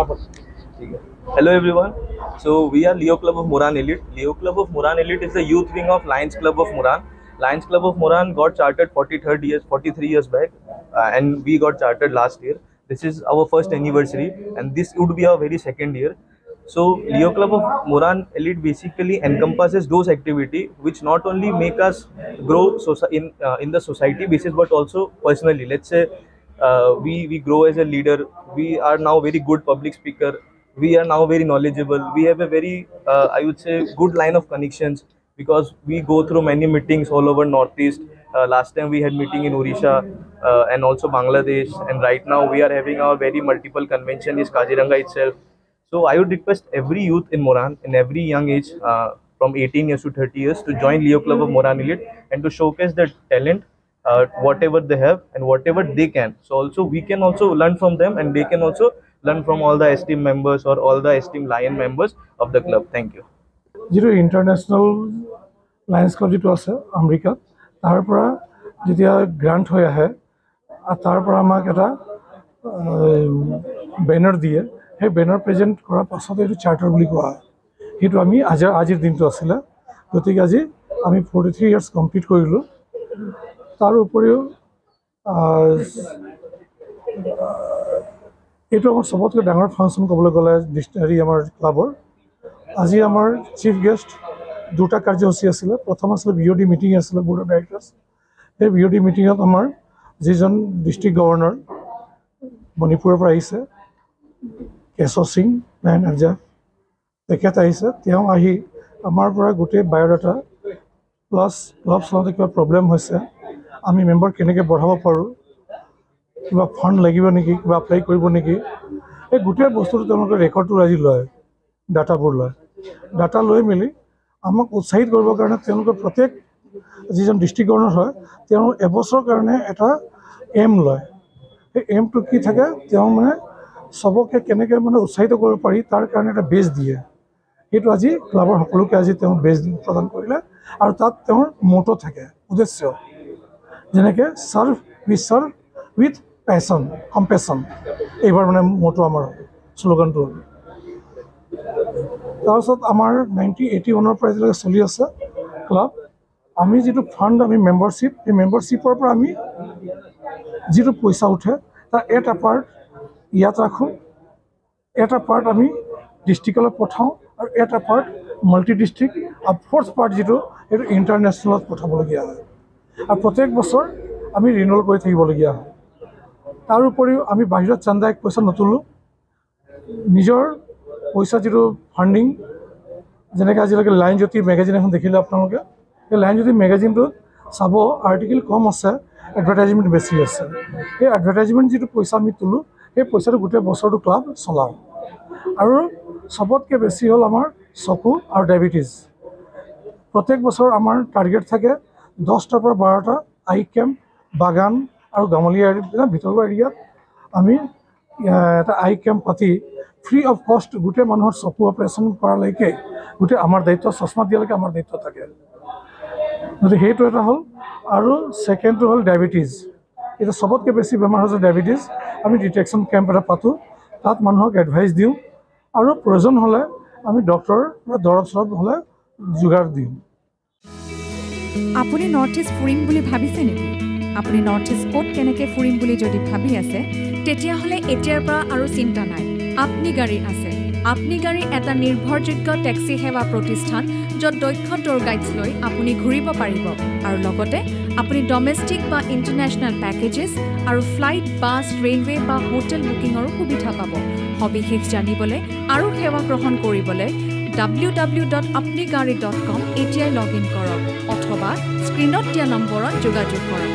Hello everyone. So we are Leo Club of Moran Elite. Leo Club of Moran Elite is the youth wing of Lions Club of Moran. Lions Club of Moran got chartered 43 years back, and we got chartered last year. This is our first anniversary, and this would be our very second year. So Leo Club of Moran Elite basically encompasses those activities which not only make us grow in the society basis, but also personally. Let's say we grow as a leader. We are now very good public speaker. We are now very knowledgeable. We have a very I would say good line of connections because we go through many meetings all over Northeast. Last time we had meeting in Odisha and also Bangladesh, and right now we are having our very multiple convention is Kaziranga itself. So I would request every youth in Moran in every young age from 18 years to 30 years to join Leo Club of Moran Elite and to showcase their talent, whatever they have and whatever they can. So also we can also learn from them, and they can also learn from all the esteemed members or all the esteemed Lion members of the club. Thank you. যিটো international Lions club যিটো আছে আমেৰিকাত, তাৰ পৰা যেতিয়া grant হৈ আহে তাৰ পৰা আমাক এটা বেনাৰ দিয়ে। সেই বেনাৰ প্ৰেজেণ্ট কৰাৰ পাছতে এইটো চাৰ্টাৰ বুলি কোৱা হয়। সেইটো আমি আজিৰ দিনটো আছিলে, গতিকে আজি আমি 43 ইয়াৰ্ছ কমপ্লিট কৰিলোঁ। তাৰ উপৰিও এইটো আমাৰ চবতকৈ ডাঙৰ ফাংচন ক'বলৈ গ'লে হেৰি আমাৰ ক্লাবৰ। আজি আমাৰ চিফ গেষ্ট দুটা কাৰ্যসূচী আছিলে। প্ৰথম আছিলে BOD মিটিং আছিলে, বোৰ্ড অফ ডাইৰেক্টৰ্ছ। সেই BOD মিটিঙত আমাৰ যিজন ডিষ্ট্ৰিক্ট গভৰ্ণৰ মণিপুৰৰ পৰা আহিছে, কেশৱ সিং নাৰায়ণ আৰ্জা, তেখেত আহিছে। তেওঁ আহি আমাৰ পৰা গোটেই বায়'ডাটা প্লাছ ক্লাব চলাওঁতে কিবা প্ৰব্লেম হৈছে, আমি মেম্বাৰ কেনেকৈ বঢ়াব পাৰোঁ, কিবা ফাণ্ড লাগিব নেকি, কিবা এপ্লাই কৰিব নেকি, এই গোটেই বস্তুটো তেওঁলোকে ৰেকৰ্ডটো আজি লয়, ডাটাবোৰ লয়। ডাটা লৈ মেলি আমাক উৎসাহিত কৰিবৰ কাৰণে তেওঁলোকে প্ৰত্যেক যিজন ডিষ্ট্ৰিক্ট গভৰ্ণৰ হয় তেওঁ এবছৰৰ কাৰণে এটা এম লয়। সেই এমটো কি থাকে, তেওঁ মানে চবকে কেনেকৈ মানে উৎসাহিত কৰিব পাৰি তাৰ কাৰণে এটা বেজ দিয়ে। সেইটো আজি ক্লাবৰ সকলোকে আজি তেওঁ বেজ প্ৰদান কৰিলে, আৰু তাত তেওঁৰ মটো থাকে, উদ্দেশ্য যেনেকৈ ছাৰ্ভ উইথ পেশ্যন কম্পেশ্যন, এইবাৰ মানে মটো আমাৰ শ্লোগানটো। তাৰপিছত আমাৰ 1981 পৰা এতিয়ালৈকে চলি আছে ক্লাব। আমি যিটো ফাণ্ড আমি মেম্বাৰশ্বিপ, এই মেম্বাৰশ্বিপৰ পৰা আমি যিটো পইচা উঠে তাৰ এটা পাৰ্ট ইয়াত ৰাখোঁ, এটা পাৰ্ট আমি ডিষ্ট্ৰিক্টলৈ পঠাওঁ, আৰু এটা পাৰ্ট মাল্টি ডিষ্ট্ৰিক্ট, আৰু ফ'ৰ্থ পাৰ্ট যিটো সেইটো ইণ্টাৰনেশ্যনেলত পঠাবলগীয়া হয়। আৰু প্ৰত্যেক বছৰ আমি ৰিনিউৱেল কৰি থাকিবলগীয়া হয়। তাৰ উপৰিও আমি বাহিৰত চান্দা এক পইচা নতুলোঁ, নিজৰ পইচা যিটো ফাণ্ডিং, যেনেকৈ আজিলৈকে লাইন জ্যোতি মেগাজিন এখন দেখিলে আপোনালোকে, সেই লাইন জ্যোতি মেগাজিনটোত চাব আৰ্টিকেল কম আছে, এডভাৰটাইজমেণ্ট বেছি আছে। সেই এডভাৰটাইজমেণ্ট যিটো পইচা আমি তোলোঁ, সেই পইচাটো গোটেই বছৰটো ক্লাব চলাওঁ। আৰু চবতকৈ বেছি হ'ল আমাৰ চকু আৰু ডায়েবেটিছ। প্ৰত্যেক বছৰ আমাৰ টাৰ্গেট থাকে 10টাৰ পৰা 12টা আই কেম্প বাগান আৰু গাঁৱলীয়া ভিতৰুৱা এৰিয়াত আমি এটা আই কেম্প পাতি ফ্ৰী অফ কষ্ট গোটেই মানুহৰ চকু অপাৰেশ্যন কৰালৈকে গোটেই আমাৰ দায়িত্ব, চশমা দিয়ালৈকে আমাৰ দায়িত্ব থাকে। গতিকে সেইটো এটা হ'ল। আৰু ছেকেণ্ডটো হ'ল ডায়েবেটিছ। এতিয়া চবতকৈ বেছি বেমাৰ হৈছে ডায়েবেটিছ। আমি ডিটেকশ্যন কেম্প এটা পাতোঁ, তাত মানুহক এডভাইচ দিওঁ, আৰু প্ৰয়োজন হ'লে আমি ডক্টৰ বা দৰৱ চৰৱ হ'লে যোগাৰ দিওঁ। আপুনি নৰ্থ ইষ্ট ফুৰিম বুলি ভাবিছে নেকি? আপুনি নৰ্থ ইষ্ট ক'ত কেনেকৈ ফুৰিম বুলি যদি ভাবি আছে, তেতিয়াহ'লে এতিয়াৰ পৰা আৰু চিন্তা নাই। আপনি গাড়ী আছে। আপনি গাড়ী এটা নিৰ্ভৰযোগ্য টেক্সি সেৱা প্ৰতিষ্ঠান, য'ত দক্ষ টুৰ গাইডছ লৈ আপুনি ঘূৰিব পাৰিব, আৰু লগতে আপুনি ডমেষ্টিক বা ইণ্টাৰনেশ্যনেল পেকেজেছ আৰু ফ্লাইট, বাছ, ৰেলৱে বা হোটেল বুকিঙৰো সুবিধা পাব। সবিশেষ জানিবলৈ আৰু সেৱা গ্ৰহণ কৰিবলৈ www.apnigari.com এতিয়াই লগ ইন কৰক, অথবা স্ক্ৰীণত দিয়া নম্বৰত যোগাযোগ কৰক।